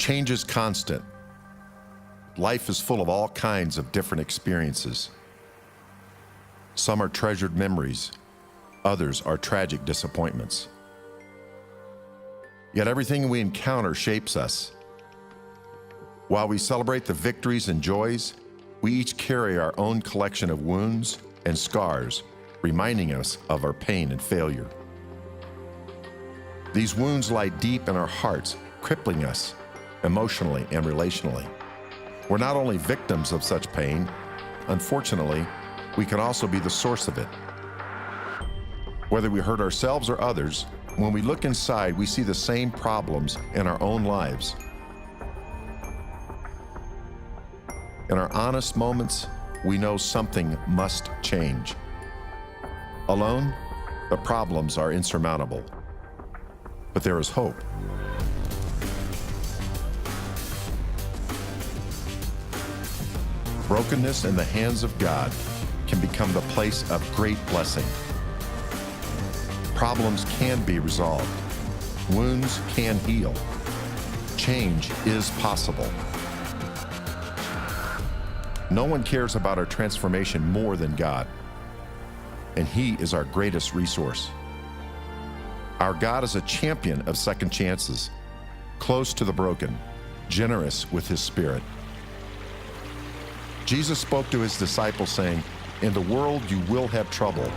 Change is constant. Life is full of all kinds of different experiences. Some are treasured memories, others are tragic disappointments. Yet everything we encounter shapes us. While we celebrate the victories and joys, we each carry our own collection of wounds and scars, reminding us of our pain and failure. These wounds lie deep in our hearts, crippling us emotionally and relationally. We're not only victims of such pain, unfortunately, we can also be the source of it. Whether we hurt ourselves or others, when we look inside, we see the same problems in our own lives. In our honest moments, we know something must change. Alone, the problems are insurmountable. But there is hope. Brokenness in the hands of God can become the place of great blessing. Problems can be resolved. Wounds can heal. Change is possible. No one cares about our transformation more than God, and He is our greatest resource. Our God is a champion of second chances, close to the broken, generous with His Spirit. Jesus spoke to His disciples saying, "In the world you will have trouble,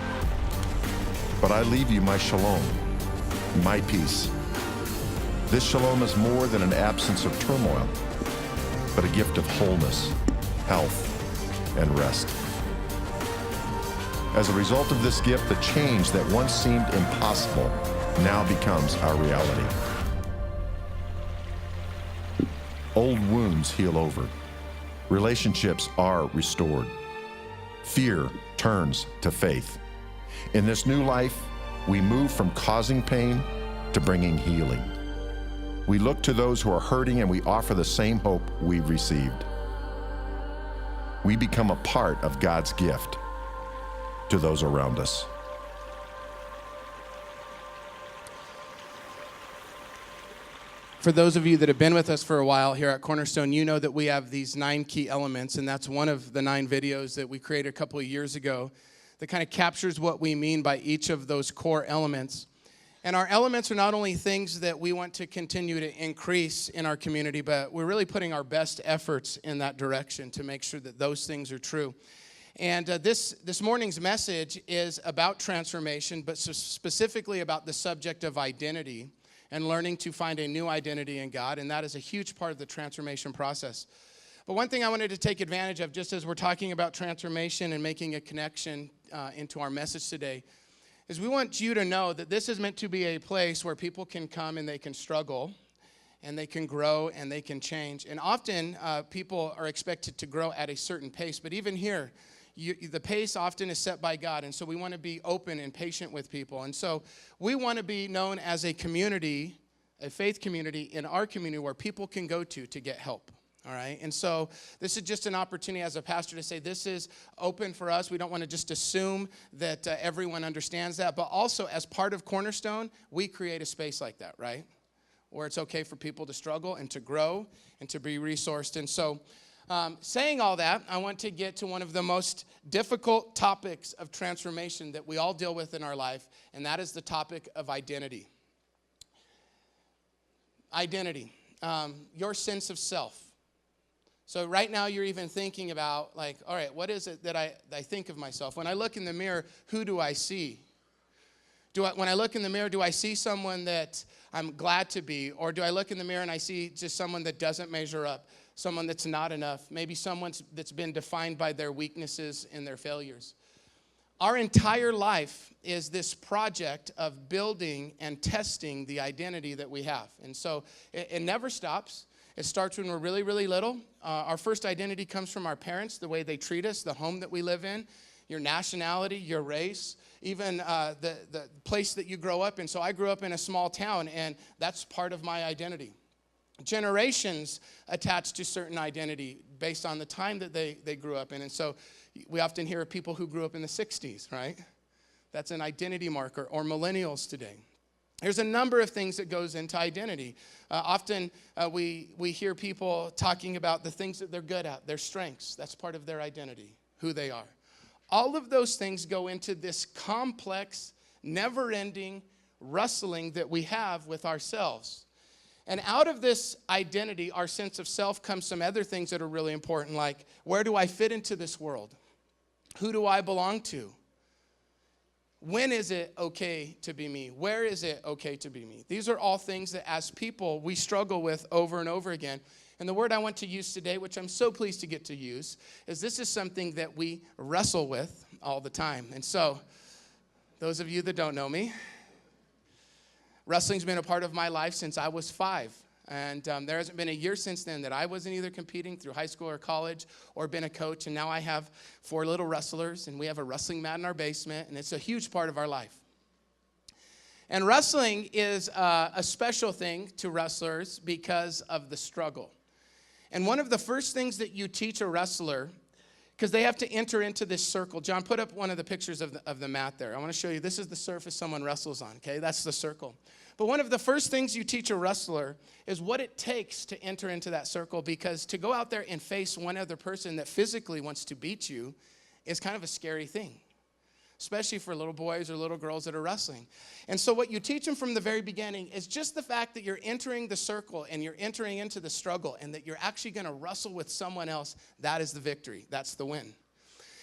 but I leave you my shalom, my peace." This shalom is more than an absence of turmoil, but a gift of wholeness, health, and rest. As a result of this gift, the change that once seemed impossible now becomes our reality. Old wounds heal over. Relationships are restored. Fear turns to faith. In this new life, we move from causing pain to bringing healing. We look to those who are hurting and we offer the same hope we've received. We become a part of God's gift to those around us. For those of you that have been with us for a while here at Cornerstone, you know that we have these 9 key elements, and that's one of the 9 videos that we created a couple of years ago that kind of captures what we mean by each of those core elements. And our elements are not only things that we want to continue to increase in our community, but we're really putting our best efforts in that direction to make sure that those things are true. And this morning's message is about transformation, but specifically about the subject of identity and learning to find a new identity in God, and that is a huge part of the transformation process. But one thing I wanted to take advantage of, just as we're talking about transformation and making a connection into our message today, is we want you to know that this is meant to be a place where people can come and they can struggle, and they can grow, and they can change. And often, people are expected to grow at a certain pace, but even here, the pace often is set by God, and so we want to be open and patient with people. And so we want to be known as a community, a faith community in our community where people can go to get help. All right, and so this is just an opportunity as a pastor to say this is open for us. We don't want to just assume that everyone understands that, but also as part of Cornerstone, we create a space like that, right, where it's okay for people to struggle and to grow and to be resourced. And so saying all that, I want to get to one of the most difficult topics of transformation that we all deal with in our life, and that is the topic of identity. Identity, your sense of self. So right now you're even thinking about, like, all right, what is it that I think of myself? When I look in the mirror, who do I see? When I look in the mirror, do I see someone that I'm glad to be? Or do I look in the mirror and I see just someone that doesn't measure up, someone that's not enough, maybe someone that's been defined by their weaknesses and their failures? Our entire life is this project of building and testing the identity that we have. And so it never stops. It starts when we're really, really little. Our first identity comes from our parents, the way they treat us, the home that we live in, your nationality, your race, even the place that you grow up in. So I grew up in a small town, and that's part of my identity. Generations attach to certain identity based on the time that they grew up in. And so we often hear of people who grew up in the 60s, right? That's an identity marker, or millennials today. There's a number of things that goes into identity. Often we hear people talking about the things that they're good at, their strengths. That's part of their identity, who they are. All of those things go into this complex, never-ending wrestling that we have with ourselves. And out of this identity, our sense of self, comes some other things that are really important, like where do I fit into this world? Who do I belong to? When is it okay to be me? Where is it okay to be me? These are all things that as people we struggle with over and over again. And the word I want to use today, which I'm so pleased to get to use, is this is something that we wrestle with all the time. And so, those of you that don't know me, wrestling's been a part of my life since I was 5. And there hasn't been a year since then that I wasn't either competing through high school or college or been a coach. And now I have 4 little wrestlers, and we have a wrestling mat in our basement, and it's a huge part of our life. And wrestling is a special thing to wrestlers because of the struggle. And one of the first things that you teach a wrestler, because they have to enter into this circle. John, put up one of the pictures of the mat there. I want to show you, this is the surface someone wrestles on, okay? That's the circle. But one of the first things you teach a wrestler is what it takes to enter into that circle, because to go out there and face one other person that physically wants to beat you is kind of a scary thing, especially for little boys or little girls that are wrestling. And so what you teach them from the very beginning is just the fact that you're entering the circle and you're entering into the struggle and that you're actually going to wrestle with someone else. That is the victory. That's the win.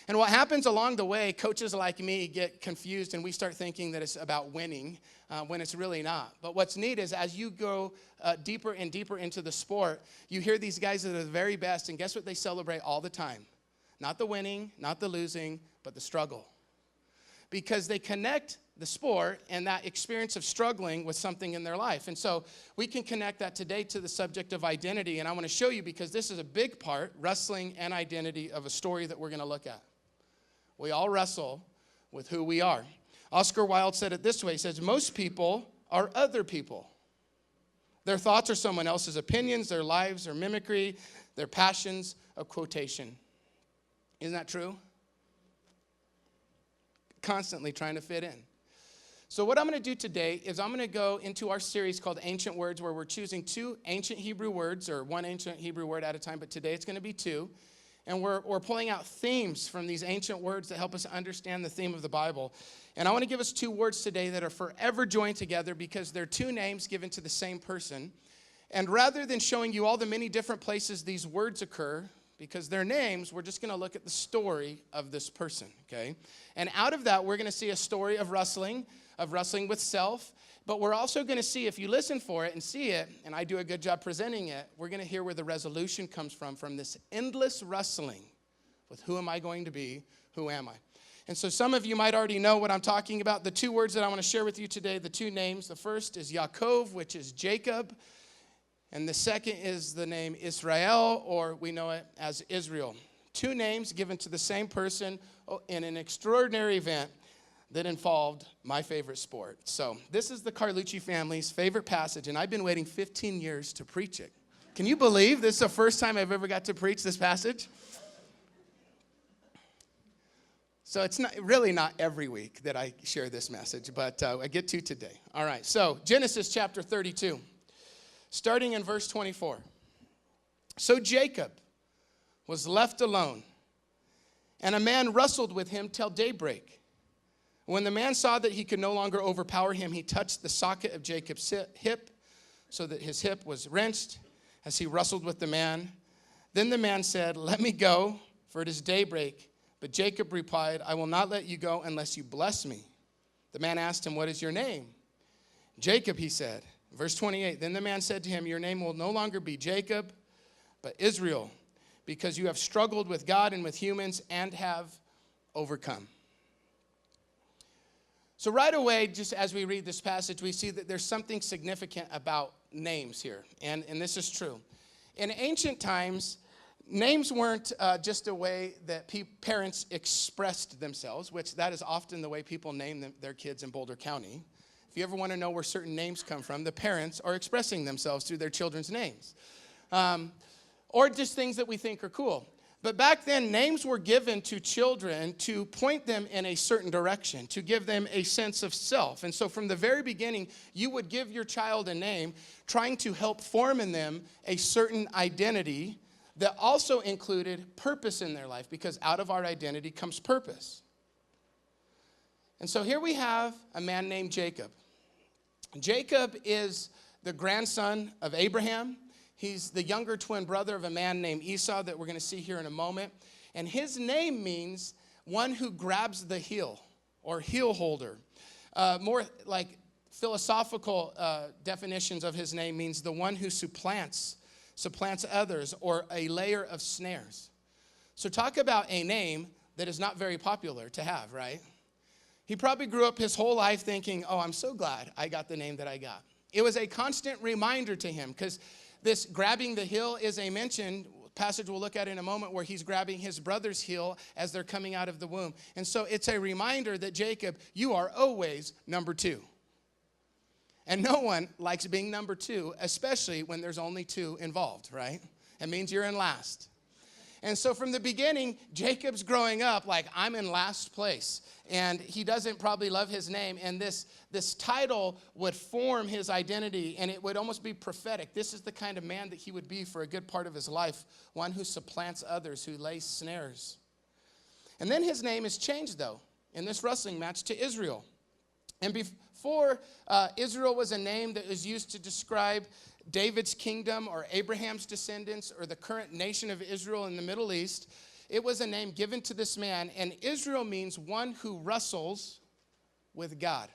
And what happens along the way, coaches like me get confused and we start thinking that it's about winning when it's really not. But what's neat is as you go deeper and deeper into the sport, you hear these guys that are the very best, and guess what they celebrate all the time? Not the winning, not the losing, but the struggle. Because they connect the sport and that experience of struggling with something in their life. And so we can connect that today to the subject of identity. And I want to show you, because this is a big part, wrestling and identity, of a story that we're going to look at. We all wrestle with who we are. Oscar Wilde said it this way. He says, most people are other people. Their thoughts are someone else's opinions. Their lives are mimicry. Their passions a quotation. Isn't that true? Constantly trying to fit in. So what I'm going to do today is I'm going to go into our series called Ancient Words, where we're choosing 2 ancient Hebrew words, or 1 ancient Hebrew word at a time, but today it's going to be 2. And we're pulling out themes from these ancient words that help us understand the theme of the Bible. And I want to give us 2 words today that are forever joined together because they're 2 names given to the same person. And rather than showing you all the many different places these words occur, because they're names, we're just going to look at the story of this person, okay? And out of that, we're going to see a story of wrestling with self. But we're also going to see, if you listen for it and see it, and I do a good job presenting it, we're going to hear where the resolution comes from this endless wrestling with who am I going to be, who am I? And so some of you might already know what I'm talking about. The 2 words that I want to share with you today, the 2 names. The first is Yaakov, which is Jacob. And the second is the name Israel, or we know it as Israel. 2 names given to the same person in an extraordinary event that involved my favorite sport. So this is the Carlucci family's favorite passage, and I've been waiting 15 years to preach it. Can you believe this is the first time I've ever got to preach this passage? So it's really not every week that I share this message, but I get to today. All right, so Genesis chapter 32, starting in verse 24. So Jacob was left alone, and a man wrestled with him till daybreak. When the man saw that he could no longer overpower him, he touched the socket of Jacob's hip so that his hip was wrenched as he wrestled with the man. Then the man said, let me go, for it is daybreak. But Jacob replied, I will not let you go unless you bless me. The man asked him, what is your name? Jacob, he said. Verse 28, then the man said to him, your name will no longer be Jacob, but Israel, because you have struggled with God and with humans and have overcome. So right away, just as we read this passage, we see that there's something significant about names here, and this is true. In ancient times, names weren't just a way that parents expressed themselves, which that is often the way people name their kids in Boulder County. If you ever want to know where certain names come from, the parents are expressing themselves through their children's names, or just things that we think are cool. But back then, names were given to children to point them in a certain direction, to give them a sense of self. And so from the very beginning, you would give your child a name, trying to help form in them a certain identity that also included purpose in their life, because out of our identity comes purpose. And so here we have a man named Jacob. Jacob is the grandson of Abraham. He's the younger twin brother of a man named Esau that we're going to see here in a moment. And his name means one who grabs the heel, or heel holder. More like philosophical definitions of his name means the one who supplants others, or a layer of snares. So talk about a name that is not very popular to have, right? He probably grew up his whole life thinking, oh, I'm so glad I got the name that I got. It was a constant reminder to him, because this grabbing the heel is a mentioned passage we'll look at in a moment, where he's grabbing his brother's heel as they're coming out of the womb. And so it's a reminder that Jacob, you are always number two. And no one likes being number two, especially when there's only two involved, right? It means you're in last. And so from the beginning, Jacob's growing up like, I'm in last place. And he doesn't probably love his name. And this title would form his identity, and it would almost be prophetic. This is the kind of man that he would be for a good part of his life, one who supplants others, who lays snares. And then his name is changed, though, in this wrestling match to Israel. And before, Israel was a name that was used to describe David's kingdom, or Abraham's descendants, or the current nation of Israel in the Middle East. It was a name given to this man, and Israel means one who wrestles with God.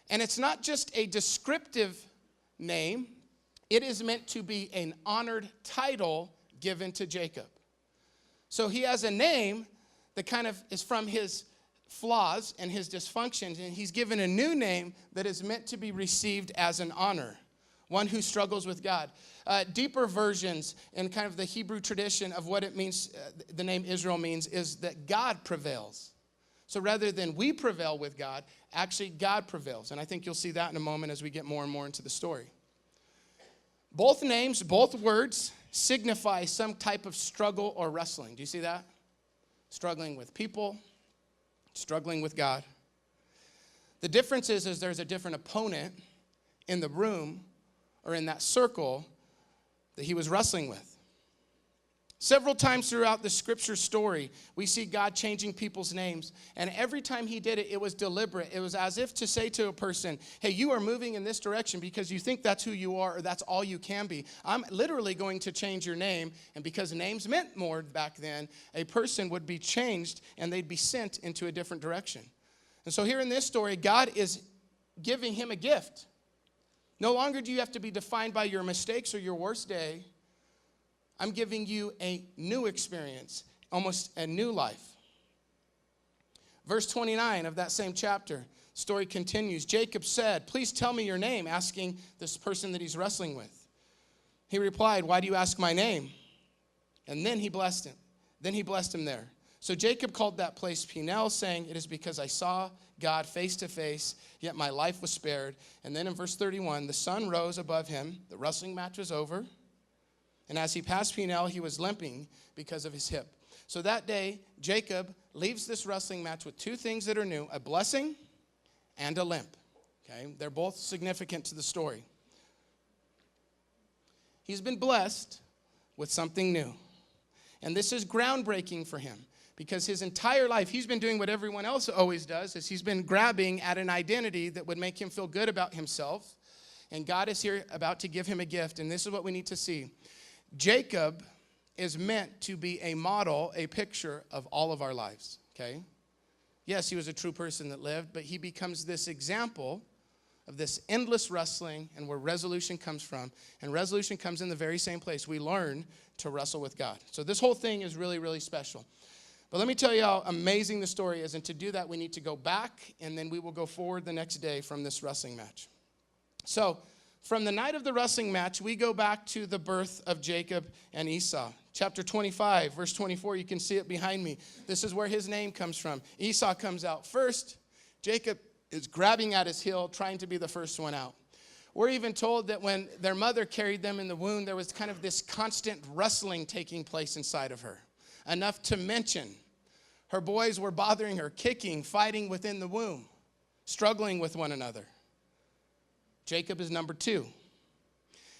And it's not just a descriptive name, it is meant to be an honored title given to Jacob. So he has a name that kind of is from his flaws and his dysfunctions, and he's given a new name that is meant to be received as an honor. One who struggles with God. Deeper versions in kind of the Hebrew tradition of what it means, the name Israel means, is that God prevails. So rather than we prevail with God, actually God prevails. And I think you'll see that in a moment as we get more and more into the story. Both names, both words, signify some type of struggle or wrestling. Do you see that? Struggling with people, struggling with God. The difference is there's a different opponent in the room, or in that circle that he was wrestling with. Several times throughout the scripture story, we see God changing people's names. And every time he did it, it was deliberate. It was as if to say to a person, hey, you are moving in this direction because you think that's who you are, or that's all you can be. I'm literally going to change your name. And because names meant more back then, a person would be changed and they'd be sent into a different direction. And so here in this story, God is giving him a gift. No longer do you have to be defined by your mistakes or your worst day. I'm giving you a new experience, almost a new life. Verse 29 of that same chapter, story continues. Jacob said, please tell me your name, asking this person that he's wrestling with. He replied, why do you ask my name? And then he blessed him. Then he blessed him there. So Jacob called that place Peniel, saying, it is because I saw God face to face, yet my life was spared. And then in verse 31, the sun rose above him, the wrestling match was over, and as he passed Peniel, he was limping because of his hip. So that day, Jacob leaves this wrestling match with two things that are new, a blessing and a limp. Okay, they're both significant to the story. He's been blessed with something new. And this is groundbreaking for him. Because his entire life, he's been doing what everyone else always does, is he's been grabbing at an identity that would make him feel good about himself. And God is here about to give him a gift. And this is what we need to see. Jacob is meant to be a model, a picture of all of our lives, okay? Yes, he was a true person that lived, but he becomes this example of this endless wrestling and where resolution comes from. And resolution comes in the very same place. We learn to wrestle with God. So this whole thing is really, really special. But let me tell you how amazing the story is. And to do that, we need to go back, and then we will go forward the next day from this wrestling match. So from the night of the wrestling match, we go back to the birth of Jacob and Esau. Chapter 25, verse 24, you can see it behind me. This is where his name comes from. Esau comes out first. Jacob is grabbing at his heel, trying to be the first one out. We're even told that when their mother carried them in the womb, there was kind of this constant wrestling taking place inside of her. Enough to mention, her boys were bothering her, kicking, fighting within the womb, struggling with one another. Jacob is number 2.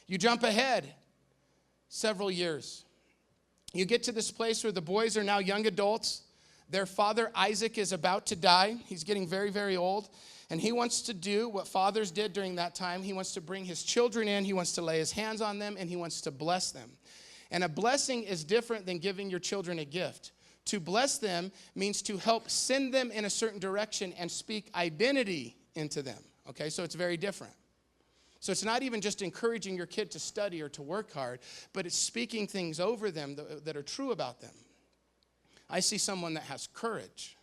You jump ahead several years. You get to this place where the boys are now young adults. Their father, Isaac, is about to die. He's getting very, very old. And he wants to do what fathers did during that time. He wants to bring his children in. He wants to lay his hands on them, and he wants to bless them. And a blessing is different than giving your children a gift. To bless them means to help send them in a certain direction and speak identity into them. Okay, so it's very different. So it's not even just encouraging your kid to study or to work hard, but it's speaking things over them that are true about them. I see someone that has courage.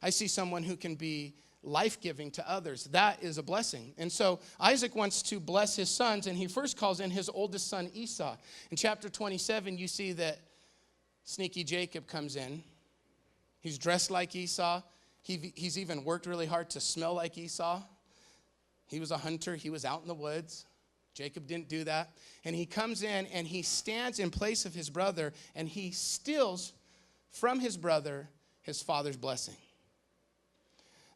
I see someone who can be life-giving to others. That is a blessing. And so Isaac wants to bless his sons, and he first calls in his oldest son, Esau. In chapter 27, you see that sneaky Jacob comes in. He's dressed like Esau. He's even worked really hard to smell like Esau. He was a hunter. He was out in the woods. Jacob didn't do that. And he comes in, and he stands in place of his brother, and he steals from his brother his father's blessing.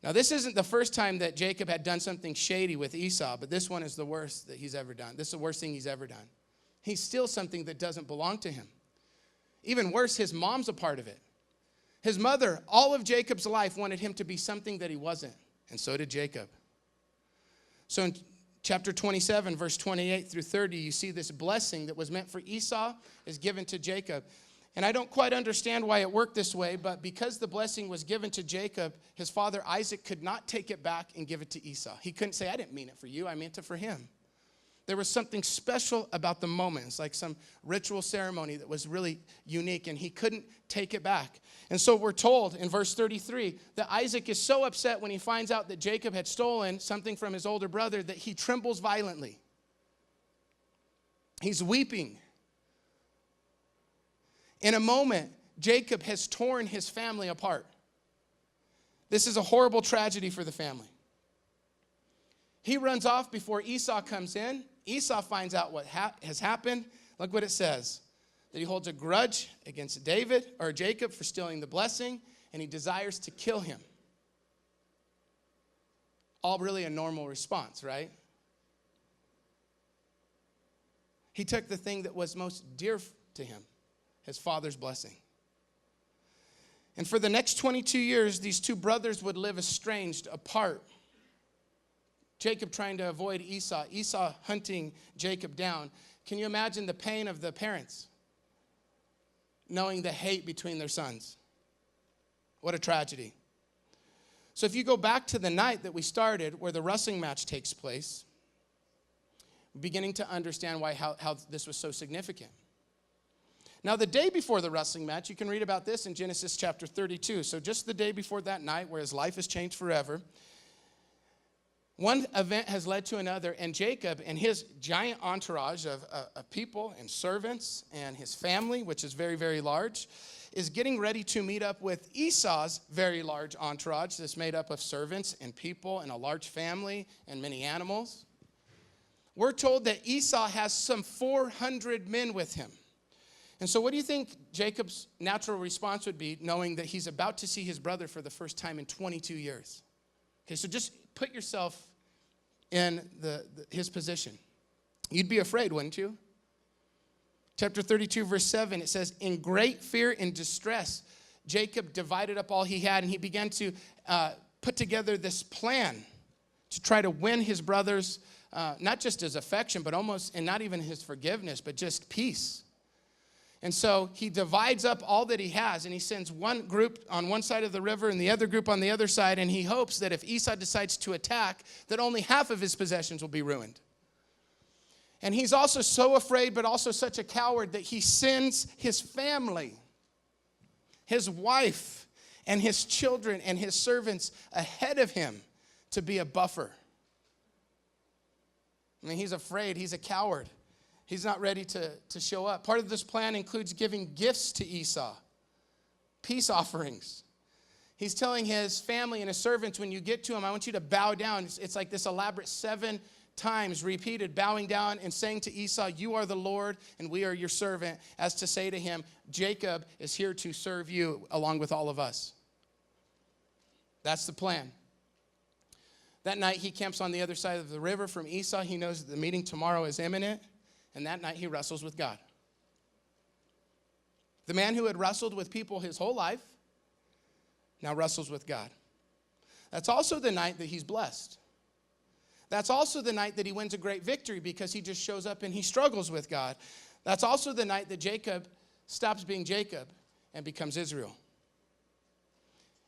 Now, this isn't the first time that Jacob had done something shady with Esau, but this one is the worst that he's ever done. This is the worst thing he's ever done. He steals something that doesn't belong to him. Even worse, his mom's a part of it. His mother, all of Jacob's life, wanted him to be something that he wasn't, and so did Jacob. So in chapter 27, verse 28 through 30, you see this blessing that was meant for Esau is given to Jacob. And I don't quite understand why it worked this way, but because the blessing was given to Jacob, his father Isaac could not take it back and give it to Esau. He couldn't say, I didn't mean it for you, I meant it for him. There was something special about the moment. It's like some ritual ceremony that was really unique, and he couldn't take it back. And so we're told in verse 33 that Isaac is so upset when he finds out that Jacob had stolen something from his older brother that he trembles violently. He's weeping. In a moment, Jacob has torn his family apart. This is a horrible tragedy for the family. He runs off before Esau comes in. Esau finds out what has happened. Look what it says. That he holds a grudge against Jacob for stealing the blessing, and he desires to kill him. All really a normal response, right? He took the thing that was most dear to him, his father's blessing. And for the next 22 years, these two brothers would live estranged, apart. Jacob trying to avoid Esau, Esau hunting Jacob down. Can you imagine the pain of the parents knowing the hate between their sons? What a tragedy. So if you go back to the night that we started where the wrestling match takes place, beginning to understand how this was so significant. Now, the day before the wrestling match, you can read about this in Genesis chapter 32. So just the day before that night where his life has changed forever, one event has led to another, and Jacob and his giant entourage of people and servants and his family, which is very, very large, is getting ready to meet up with Esau's very large entourage that's made up of servants and people and a large family and many animals. We're told that Esau has some 400 men with him. And so what do you think Jacob's natural response would be, knowing that he's about to see his brother for the first time in 22 years? Okay, so just put yourself in his position. You'd be afraid, wouldn't you? Chapter 32, verse 7, it says, in great fear and distress, Jacob divided up all he had, and he began to put together this plan to try to win his brother's, not just his affection, but almost, and not even his forgiveness, but just peace. And so he divides up all that he has, and he sends one group on one side of the river and the other group on the other side, and he hopes that if Esau decides to attack, that only half of his possessions will be ruined. And he's also so afraid, but also such a coward, that he sends his family, his wife, and his children and his servants ahead of him to be a buffer. I mean, he's afraid. He's a coward. He's not ready to show up. Part of this plan includes giving gifts to Esau, peace offerings. He's telling his family and his servants, when you get to him, I want you to bow down. It's like this elaborate 7 times repeated, bowing down and saying to Esau, "You are the Lord, and we are your servant," as to say to him, Jacob is here to serve you along with all of us. That's the plan. That night, he camps on the other side of the river from Esau. He knows that the meeting tomorrow is imminent, and that night he wrestles with God. The man who had wrestled with people his whole life now wrestles with God. That's also the night that he's blessed. That's also the night that he wins a great victory because he just shows up and he struggles with God. That's also the night that Jacob stops being Jacob and becomes Israel.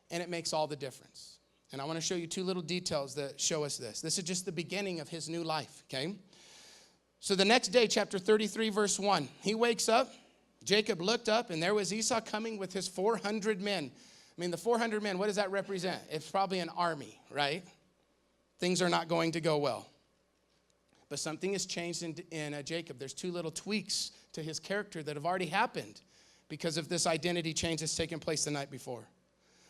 And it makes all the difference. And I want to show you two little details that show us this. This is just the beginning of his new life, okay? So the next day, chapter 33, verse 1, he wakes up. Jacob looked up, and there was Esau coming with his 400 men. I mean, the 400 men, what does that represent? It's probably an army, right? Things are not going to go well. But something has changed in Jacob. There's two little tweaks to his character that have already happened because of this identity change that's taken place the night before.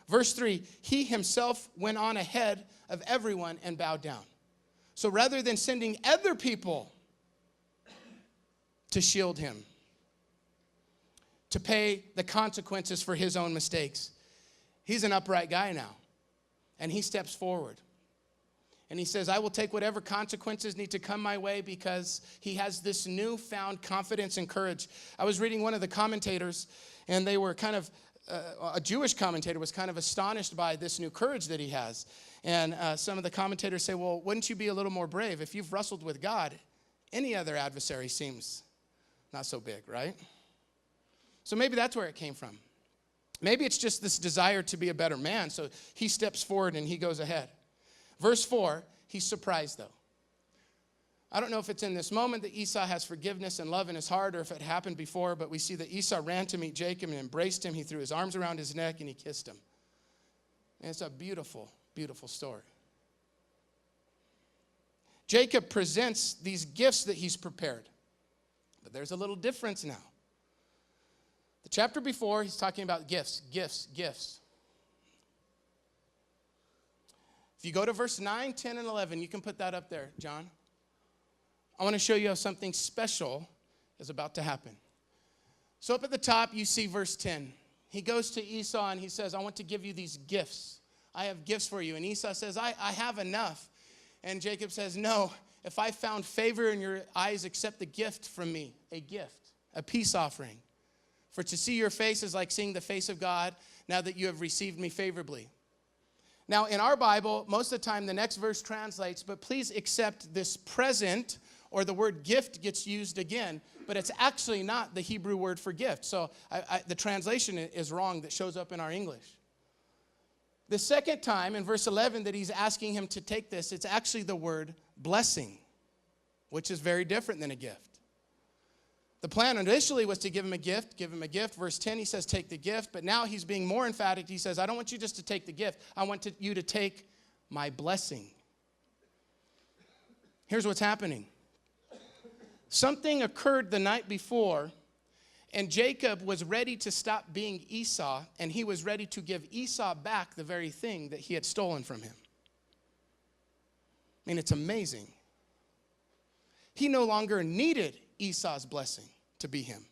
Verse 3, he himself went on ahead of everyone and bowed down. So rather than sending other people to shield him, to pay the consequences for his own mistakes, he's an upright guy now. And he steps forward. And he says, I will take whatever consequences need to come my way because he has this newfound confidence and courage. I was reading one of the commentators, and they were kind of, a Jewish commentator was kind of astonished by this new courage that he has. And some of the commentators say, well, wouldn't you be a little more brave? If you've wrestled with God, any other adversary seems not so big, right? So maybe that's where it came from. Maybe it's just this desire to be a better man. So he steps forward and he goes ahead. Verse 4, he's surprised though. I don't know if it's in this moment that Esau has forgiveness and love in his heart or if it happened before, but we see that Esau ran to meet Jacob and embraced him. He threw his arms around his neck and he kissed him. And it's a beautiful, beautiful story. Jacob presents these gifts that he's prepared. But there's a little difference now. The chapter before, he's talking about gifts. If you go to verse 9, 10, and 11, you can put that up there, John. I want to show you how something special is about to happen. So up at the top, you see verse 10. He goes to Esau and he says, I want to give you these gifts. I have gifts for you. And Esau says, I have enough. And Jacob says, no, if I found favor in your eyes, accept the gift from me, a gift, a peace offering. For to see your face is like seeing the face of God now that you have received me favorably. Now, in our Bible, most of the time the next verse translates, but please accept this present, or the word gift gets used again, but it's actually not the Hebrew word for gift. So the translation is wrong that shows up in our English. The second time in verse 11 that he's asking him to take this, it's actually the word blessing, which is very different than a gift. The plan initially was to give him a gift. Verse 10, he says, take the gift. But now he's being more emphatic. He says, I don't want you just to take the gift. I want you to take my blessing. Here's what's happening. Something occurred the night before, and Jacob was ready to stop being Esau, and he was ready to give Esau back the very thing that he had stolen from him. I mean, it's amazing. He no longer needed Esau's blessing to be him.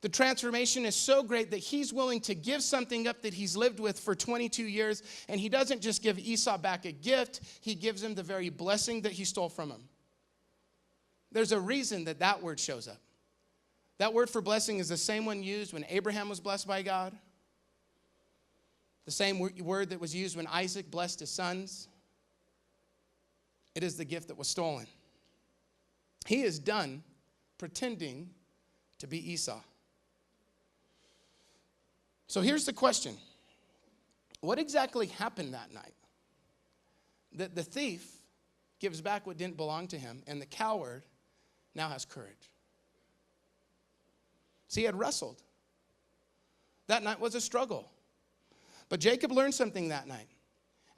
The transformation is so great that he's willing to give something up that he's lived with for 22 years, and he doesn't just give Esau back a gift, he gives him the very blessing that he stole from him. There's a reason that that word shows up. That word for blessing is the same one used when Abraham was blessed by God, the same word that was used when Isaac blessed his sons. It is the gift that was stolen. He is done pretending to be Esau. So here's the question. What exactly happened that night? That the thief gives back what didn't belong to him, and the coward now has courage. See, he had wrestled. That night was a struggle. But Jacob learned something that night.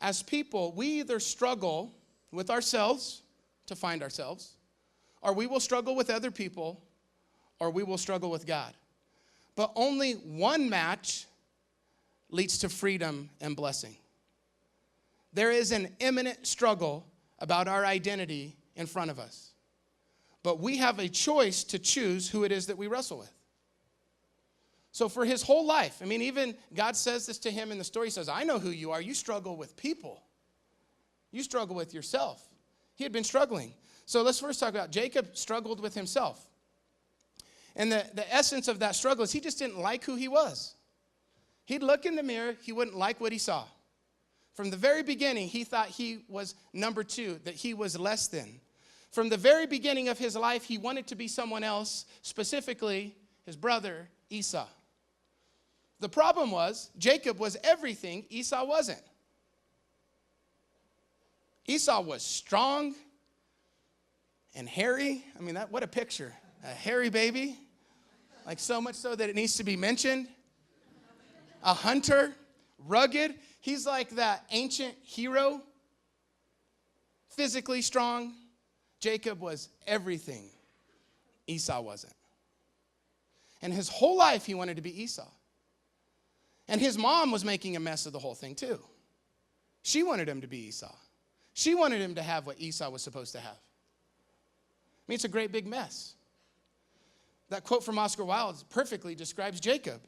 As people, we either struggle with ourselves to find ourselves, or we will struggle with other people, or we will struggle with God. But only one match leads to freedom and blessing. There is an imminent struggle about our identity in front of us. But we have a choice to choose who it is that we wrestle with. So for his whole life, I mean, even God says this to him in the story. He says, I know who you are. You struggle with people. You struggle with yourself. He had been struggling. So let's first talk about Jacob struggled with himself. And the essence of that struggle is he just didn't like who he was. He'd look in the mirror. He wouldn't like what he saw. From the very beginning, he thought he was number two, that he was less than. From the very beginning of his life, he wanted to be someone else, specifically his brother Esau. The problem was, Jacob was everything Esau wasn't. Esau was strong and hairy. I mean, what a picture. A hairy baby, like so much so that it needs to be mentioned. A hunter, rugged. He's like that ancient hero, physically strong. Jacob was everything Esau wasn't. And his whole life he wanted to be Esau. And his mom was making a mess of the whole thing too. She wanted him to be Esau. She wanted him to have what Esau was supposed to have. I mean, it's a great big mess. That quote from Oscar Wilde perfectly describes Jacob.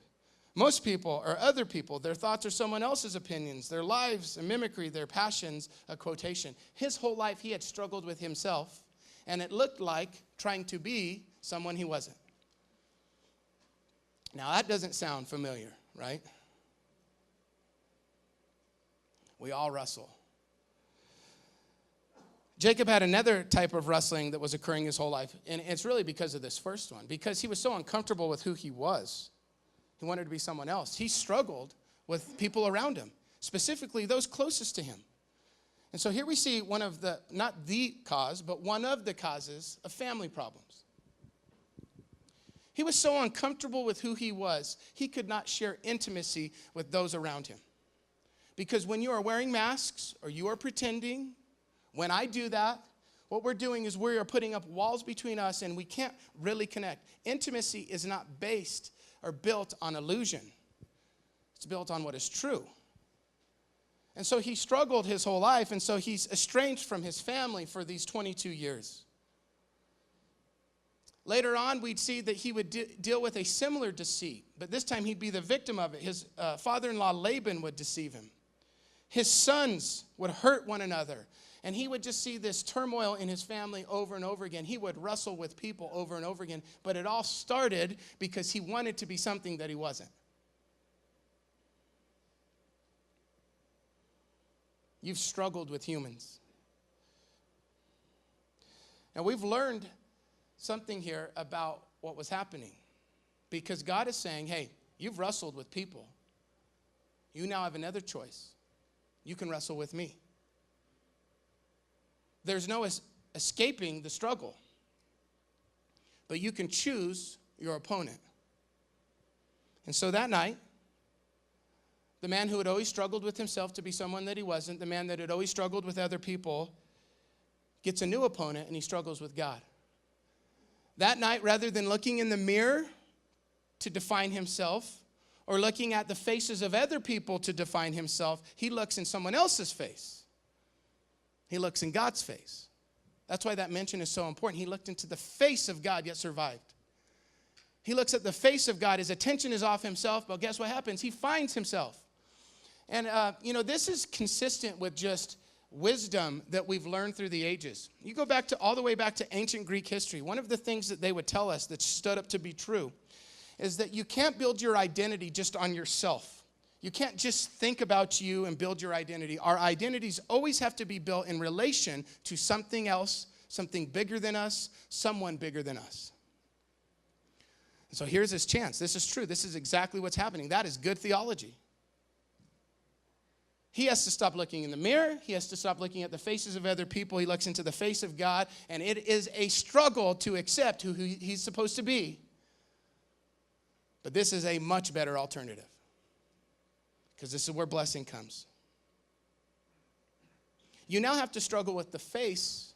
Most people or other people, their thoughts are someone else's opinions, their lives, a mimicry, their passions, a quotation. His whole life he had struggled with himself, and it looked like trying to be someone he wasn't. Now that doesn't sound familiar, right? We all wrestle. Jacob had another type of wrestling that was occurring his whole life, and it's really because of this first one, because he was so uncomfortable with who he was. He wanted to be someone else. He struggled with people around him, specifically those closest to him. And so here we see one of the, not the cause, but one of the causes of family problems. He was so uncomfortable with who he was, he could not share intimacy with those around him. Because when you are wearing masks or you are pretending, when I do that, what we're doing is we are putting up walls between us and we can't really connect. Intimacy is not based or built on illusion. It's built on what is true. And so he struggled his whole life, and so he's estranged from his family for these 22 years. Later on, we'd see that he would deal with a similar deceit, but this time he'd be the victim of it. His father-in-law Laban would deceive him. His sons would hurt one another, and he would just see this turmoil in his family over and over again. He would wrestle with people over and over again, but it all started because he wanted to be something that he wasn't. You've struggled with humans. Now, we've learned something here about what was happening, because God is saying, hey, you've wrestled with people. You now have another choice. You can wrestle with me. There's no escaping the struggle, but you can choose your opponent. And so that night, the man who had always struggled with himself to be someone that he wasn't, the man that had always struggled with other people, gets a new opponent, and he struggles with God. That night, rather than looking in the mirror to define himself or looking at the faces of other people to define himself, he looks in someone else's face. He looks in God's face. That's why that mention is so important. He looked into the face of God, yet survived. He looks at the face of God. His attention is off himself, but guess what happens? He finds himself. And, this is consistent with just wisdom that we've learned through the ages. You go back to all the way back to ancient Greek history. One of the things that they would tell us that stood up to be true is that you can't build your identity just on yourself. You can't just think about you and build your identity. Our identities always have to be built in relation to something else, something bigger than us, someone bigger than us. And so here's his chance. This is true. This is exactly what's happening. That is good theology. He has to stop looking in the mirror. He has to stop looking at the faces of other people. He looks into the face of God, and it is a struggle to accept who he's supposed to be. But this is a much better alternative, because this is where blessing comes. You now have to struggle with the face,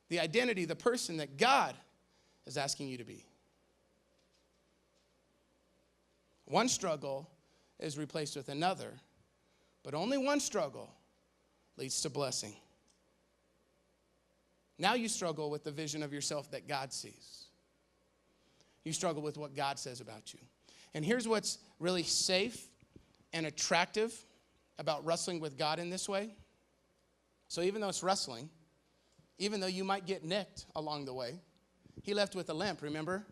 the identity, the person that God is asking you to be. One struggle is replaced with another, but only one struggle leads to blessing. Now you struggle with the vision of yourself that God sees. You struggle with what God says about you. And here's what's really safe and attractive about wrestling with God in this way. So even though it's wrestling, even though you might get nicked along the way, he left with a limp, remember?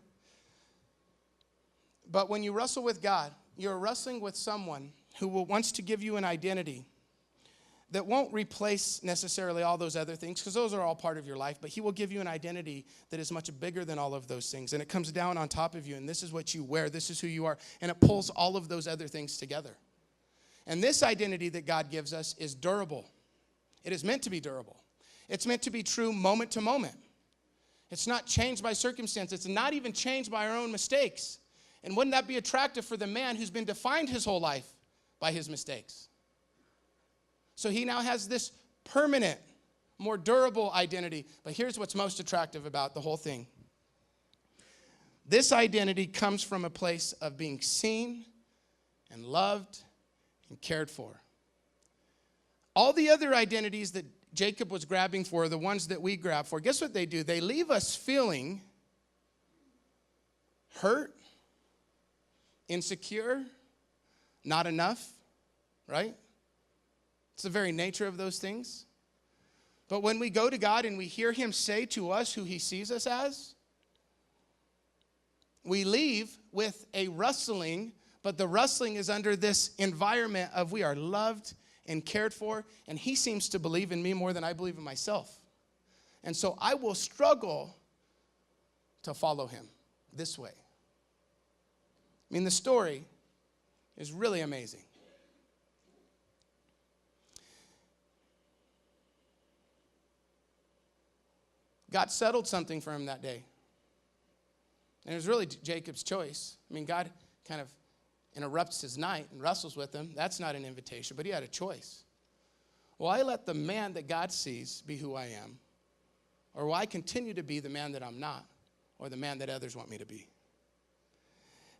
But when you wrestle with God, you're wrestling with someone who wants to give you an identity that won't replace necessarily all those other things, because those are all part of your life, but he will give you an identity that is much bigger than all of those things. And it comes down on top of you, and this is what you wear, this is who you are, and it pulls all of those other things together. And this identity that God gives us is durable. It is meant to be durable. It's meant to be true moment to moment. It's not changed by circumstance. It's not even changed by our own mistakes. And wouldn't that be attractive for the man who's been defined his whole life by his mistakes? So he now has this permanent, more durable identity. But here's what's most attractive about the whole thing. This identity comes from a place of being seen and loved and cared for. All the other identities that Jacob was grabbing for, the ones that we grab for, guess what they do? They leave us feeling hurt, insecure, not enough, right? It's the very nature of those things. But when we go to God and we hear him say to us who he sees us as, we leave with a wrestling, but the wrestling is under this environment of we are loved and cared for, and he seems to believe in me more than I believe in myself. And so I will struggle to follow him this way. I mean, the story is really amazing. God settled something for him that day. And it was really Jacob's choice. I mean, God kind of interrupts his night and wrestles with him. That's not an invitation, but he had a choice. Will I let the man that God sees be who I am? Or will I continue to be the man that I'm not, or the man that others want me to be?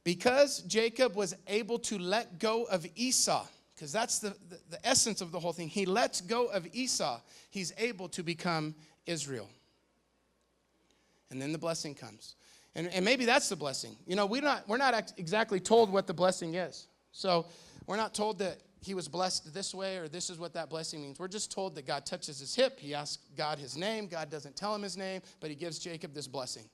Because Jacob was able to let go of Esau, because that's the essence of the whole thing. He lets go of Esau. He's able to become Israel. And then the blessing comes. And maybe that's the blessing. You know, we're not exactly told what the blessing is. So we're not told that he was blessed this way or this is what that blessing means. We're just told that God touches his hip. He asks God his name. God doesn't tell him his name, but he gives Jacob this blessing.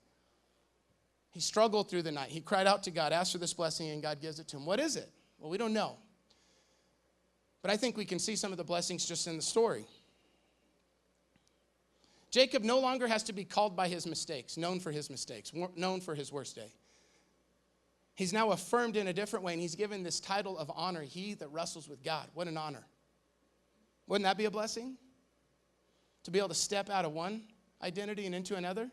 He struggled through the night. He cried out to God, asked for this blessing, and God gives it to him. What is it? Well, we don't know. But I think we can see some of the blessings just in the story. Jacob no longer has to be called by his mistakes, known for his mistakes, known for his worst day. He's now affirmed in a different way, and he's given this title of honor, he that wrestles with God. What an honor. Wouldn't that be a blessing? To be able to step out of one identity and into another?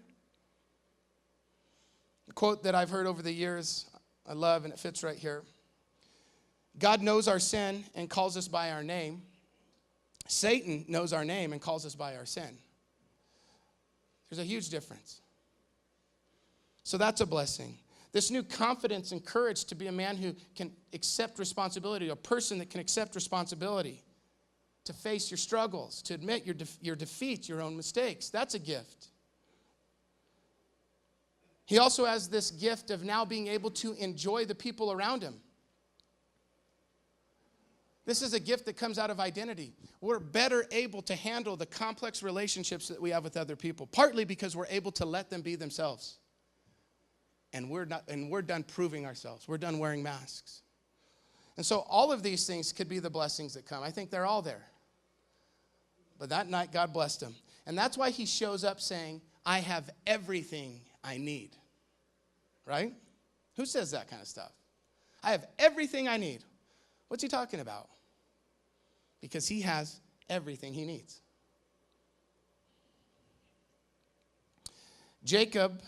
A quote that I've heard over the years, I love, and it fits right here. God knows our sin and calls us by our name. Satan knows our name and calls us by our sin. There's a huge difference. So that's a blessing. This new confidence and courage to be a man who can accept responsibility, a person that can accept responsibility, to face your struggles, to admit your defeat, your own mistakes. That's a gift. He also has this gift of now being able to enjoy the people around him. This is a gift that comes out of identity. We're better able to handle the complex relationships that we have with other people, partly because we're able to let them be themselves. And we're done proving ourselves. We're done wearing masks. And so all of these things could be the blessings that come. I think they're all there. But that night, God blessed him. And that's why he shows up saying, I have everything I need. Right? Who says that kind of stuff? I have everything I need. What's he talking about? Because he has everything he needs. Jacob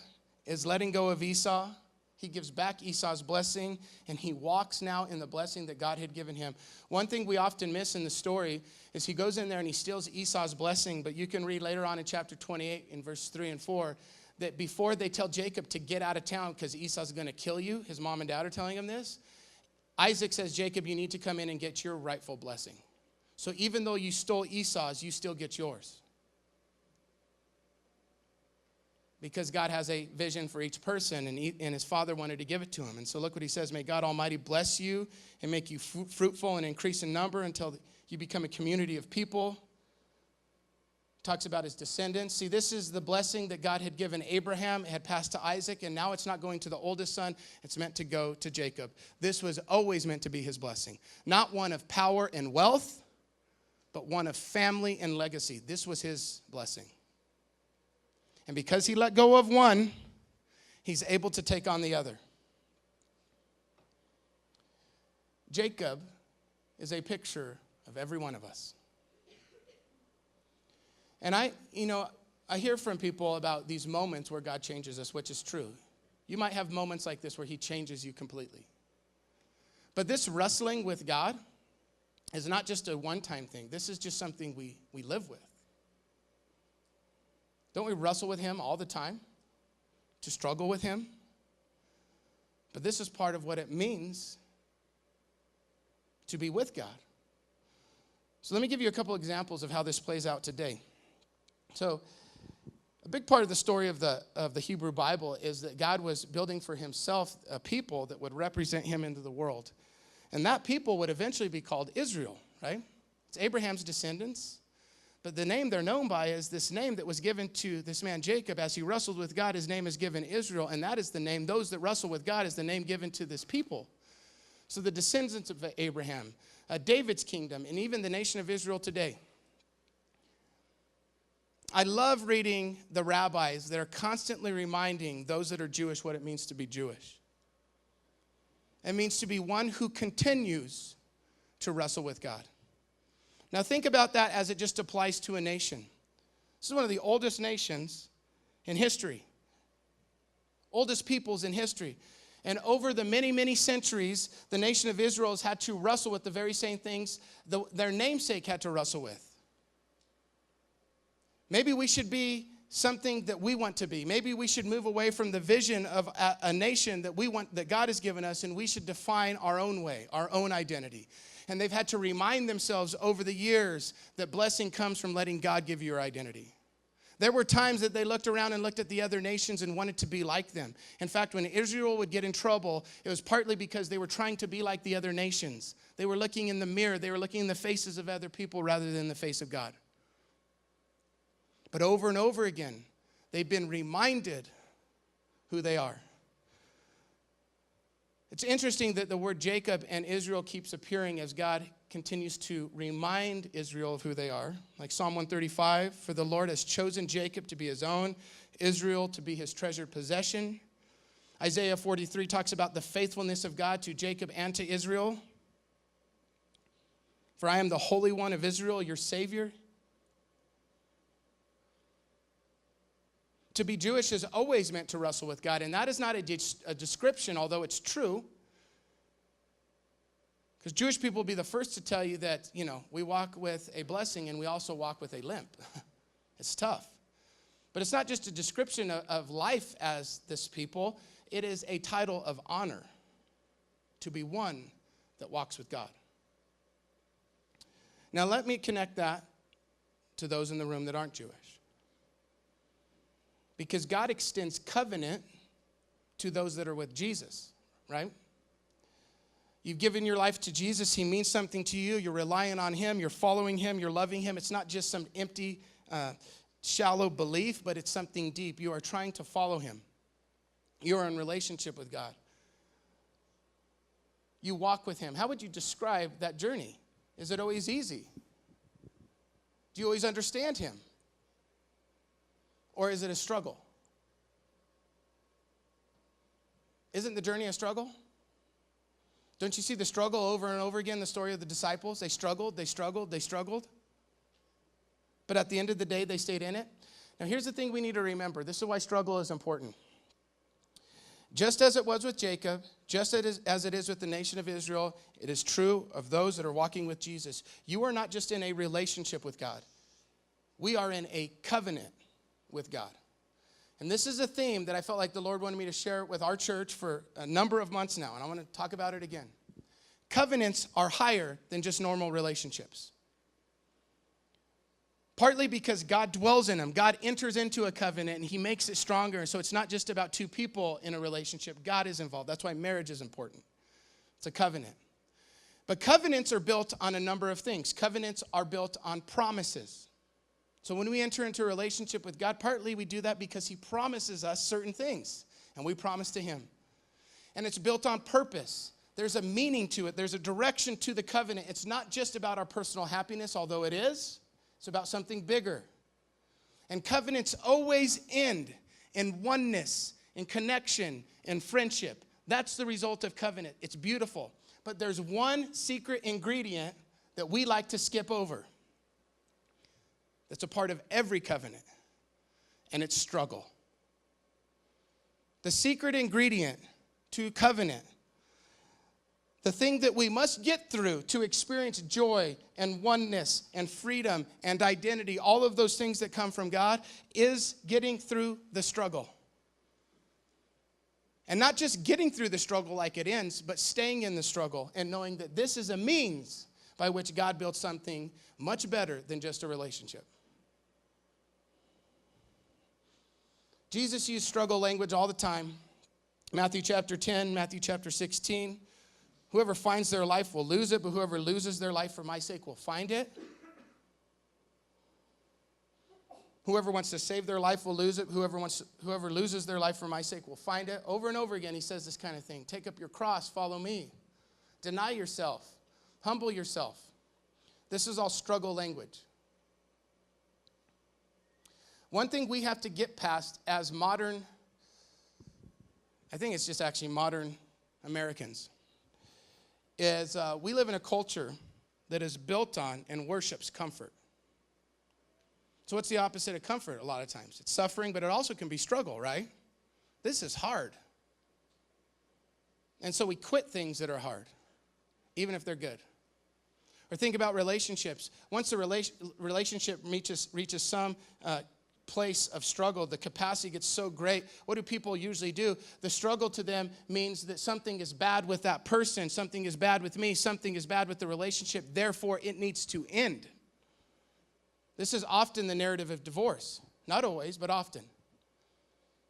is letting go of Esau. He gives back Esau's blessing, and he walks now in the blessing that God had given him. One thing we often miss in the story is he goes in there and he steals Esau's blessing, but you can read later on in chapter 28 in verse 3 and 4 that before they tell Jacob to get out of town because Esau's going to kill you, his mom and dad are telling him this, Isaac says, Jacob, you need to come in and get your rightful blessing. So even though you stole Esau's, you still get yours. because God has a vision for each person, and his Father wanted to give it to him. And so look what he says, may God Almighty bless you and make you fruitful and increase in number until you become a community of people. Talks about his descendants. See, this is the blessing that God had given Abraham. It had passed to Isaac, and now it's not going to the oldest son. It's meant to go to Jacob. This was always meant to be his blessing. Not one of power and wealth, but one of family and legacy. This was his blessing. And because he let go of one, he's able to take on the other. Jacob is a picture of every one of us. And I hear from people about these moments where God changes us, which is true. You might have moments like this where he changes you completely. But this wrestling with God is not just a one-time thing. This is just something we live with. Don't we wrestle with him all the time? To struggle with him? But this is part of what it means to be with God. So let me give you a couple examples of how this plays out today. So a big part of the story of the Hebrew Bible is that God was building for himself a people that would represent him into the world. And that people would eventually be called Israel, right? It's Abraham's descendants. But the name they're known by is this name that was given to this man Jacob as he wrestled with God. His name is given Israel, and that is the name, those that wrestle with God is the name given to this people. So the descendants of Abraham, David's kingdom, and even the nation of Israel today. I love reading the rabbis that are constantly reminding those that are Jewish what it means to be Jewish. It means to be one who continues to wrestle with God. Now think about that as it just applies to a nation. This is one of the oldest nations in history. Oldest peoples in history. And over the many, many centuries, the nation of Israel has had to wrestle with the very same things their namesake had to wrestle with. Maybe we should be something that we want to be. Maybe we should move away from the vision of a nation that we want, that God has given us, and we should define our own way, our own identity. And they've had to remind themselves over the years that blessing comes from letting God give you your identity. There were times that they looked around and looked at the other nations and wanted to be like them. In fact, when Israel would get in trouble, it was partly because they were trying to be like the other nations. They were looking in the mirror. They were looking in the faces of other people rather than the face of God. But over and over again, they've been reminded who they are. It's interesting that the word Jacob and Israel keeps appearing as God continues to remind Israel of who they are. Like Psalm 135, for the Lord has chosen Jacob to be his own, Israel to be his treasured possession. Isaiah 43 talks about the faithfulness of God to Jacob and to Israel. For I am the Holy One of Israel, your Savior. To be Jewish is always meant to wrestle with God, and that is not a description, although it's true. Because Jewish people will be the first to tell you that, we walk with a blessing and we also walk with a limp. It's tough. But it's not just a description of life as this people. It is a title of honor to be one that walks with God. Now let me connect that to those in the room that aren't Jewish. Because God extends covenant to those that are with Jesus, right? You've given your life to Jesus. He means something to you. You're relying on him. You're following him. You're loving him. It's not just some empty, shallow belief, but it's something deep. You are trying to follow him. You are in relationship with God. You walk with him. How would you describe that journey? Is it always easy? Do you always understand him? Or is it a struggle? Isn't the journey a struggle? Don't you see the struggle over and over again, the story of the disciples? They struggled, they struggled, they struggled. But at the end of the day, they stayed in it. Now, here's the thing we need to remember. This is why struggle is important. Just as it was with Jacob, just as it is with the nation of Israel, it is true of those that are walking with Jesus. You are not just in a relationship with God. We are in a covenant with God. And this is a theme that I felt like the Lord wanted me to share with our church for a number of months now, and I want to talk about it again. Covenants are higher than just normal relationships. Partly because God dwells in them. God enters into a covenant and he makes it stronger. So it's not just about two people in a relationship. God is involved. That's why marriage is important. It's a covenant. But covenants are built on a number of things. Covenants are built on promises. So when we enter into a relationship with God, partly we do that because he promises us certain things. And we promise to him. And it's built on purpose. There's a meaning to it. There's a direction to the covenant. It's not just about our personal happiness, although it is. It's about something bigger. And covenants always end in oneness, in connection, in friendship. That's the result of covenant. It's beautiful. But there's one secret ingredient that we like to skip over. That's a part of every covenant. And it's struggle. The secret ingredient to covenant, the thing that we must get through to experience joy and oneness and freedom and identity, all of those things that come from God, is getting through the struggle. And not just getting through the struggle like it ends, but staying in the struggle and knowing that this is a means by which God built something much better than just a relationship. Jesus used struggle language all the time. Matthew chapter 10, Matthew chapter 16. Whoever finds their life will lose it, but whoever loses their life for my sake will find it. Whoever wants to save their life will lose it. Whoever loses their life for my sake will find it. Over and over again, he says this kind of thing. Take up your cross, follow me. Deny yourself. Humble yourself. This is all struggle language. One thing we have to get past as modern, I think it's just actually modern Americans, is we live in a culture that is built on and worships comfort. So what's the opposite of comfort a lot of times? It's suffering, but it also can be struggle, right? This is hard. And so we quit things that are hard, even if they're good. Or think about relationships. Once the relationship reaches some place of struggle, the capacity gets so great, what do people usually do? The struggle to them means that something is bad with that person, something is bad with me, something is bad with the relationship, therefore it needs to end. This is often the narrative of divorce. Not always, but often.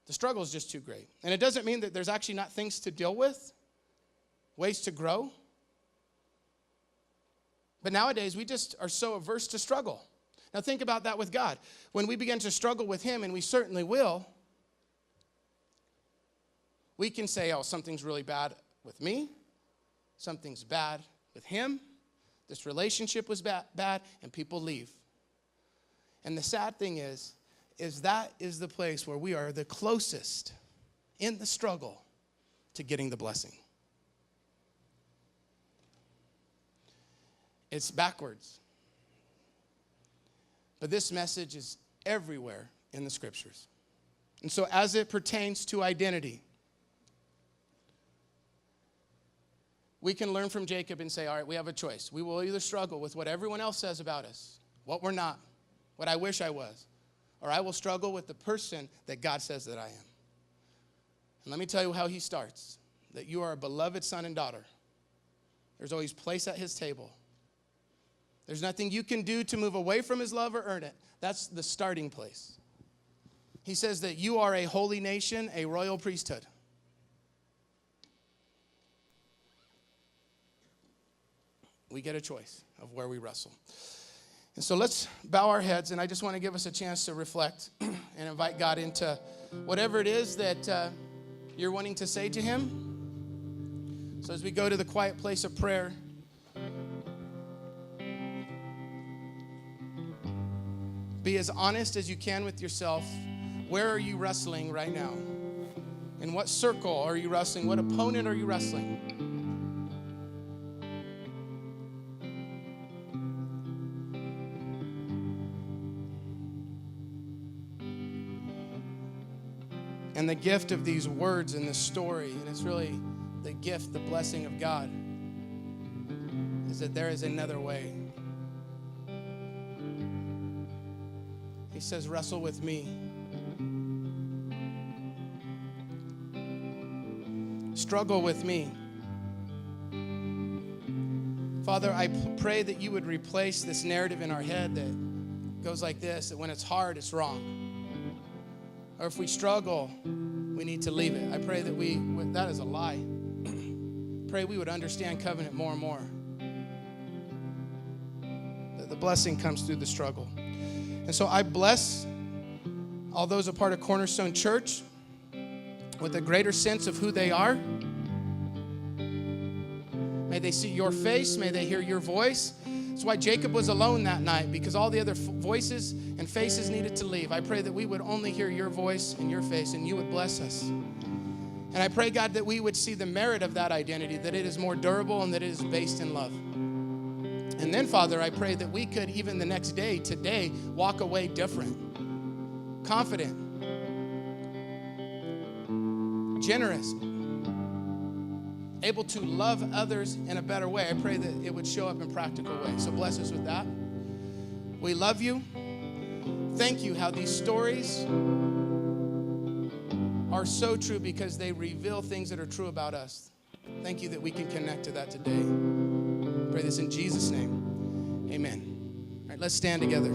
The struggle is just too great. And it doesn't mean that there's actually not things to deal with, ways to grow. But nowadays, we just are so averse to struggle. Now think about that with God. When we begin to struggle with him, and we certainly will, we can say, oh, something's really bad with me. Something's bad with him. This relationship was bad, and people leave. And the sad thing is that is the place where we are the closest in the struggle to getting the blessing. It's backwards. But this message is everywhere in the scriptures. And so as it pertains to identity, we can learn from Jacob and say, all right, we have a choice. We will either struggle with what everyone else says about us, what we're not, what I wish I was, or I will struggle with the person that God says that I am. And let me tell you how he starts, that you are a beloved son and daughter. There's always place at his table. There's nothing you can do to move away from his love or earn it. That's the starting place. He says that you are a holy nation, a royal priesthood. We get a choice of where we wrestle. And so let's bow our heads, and I just want to give us a chance to reflect and invite God into whatever it is that you're wanting to say to him. So as we go to the quiet place of prayer, be as honest as you can with yourself. Where are you wrestling right now? In what circle are you wrestling? What opponent are you wrestling? And the gift of these words in this story, and it's really the gift, the blessing of God, is that there is another way. He says, wrestle with me. Struggle with me. Father, I pray that you would replace this narrative in our head that goes like this, that when it's hard, it's wrong. Or if we struggle, we need to leave it. I pray that that is a lie. Pray we would understand covenant more and more. That the blessing comes through the struggle. And so I bless all those a part of Cornerstone Church with a greater sense of who they are. May they see your face. May they hear your voice. That's why Jacob was alone that night, because all the other voices and faces needed to leave. I pray that we would only hear your voice and your face, and you would bless us. And I pray, God, that we would see the merit of that identity, that it is more durable and that it is based in love. And then, Father, I pray that we could, even the next day, today, walk away different, confident, generous, able to love others in a better way. I pray that it would show up in practical ways. So bless us with that. We love you. Thank you how these stories are so true because they reveal things that are true about us. Thank you that we can connect to that today. Pray this in Jesus' name. Amen. All right, let's stand together.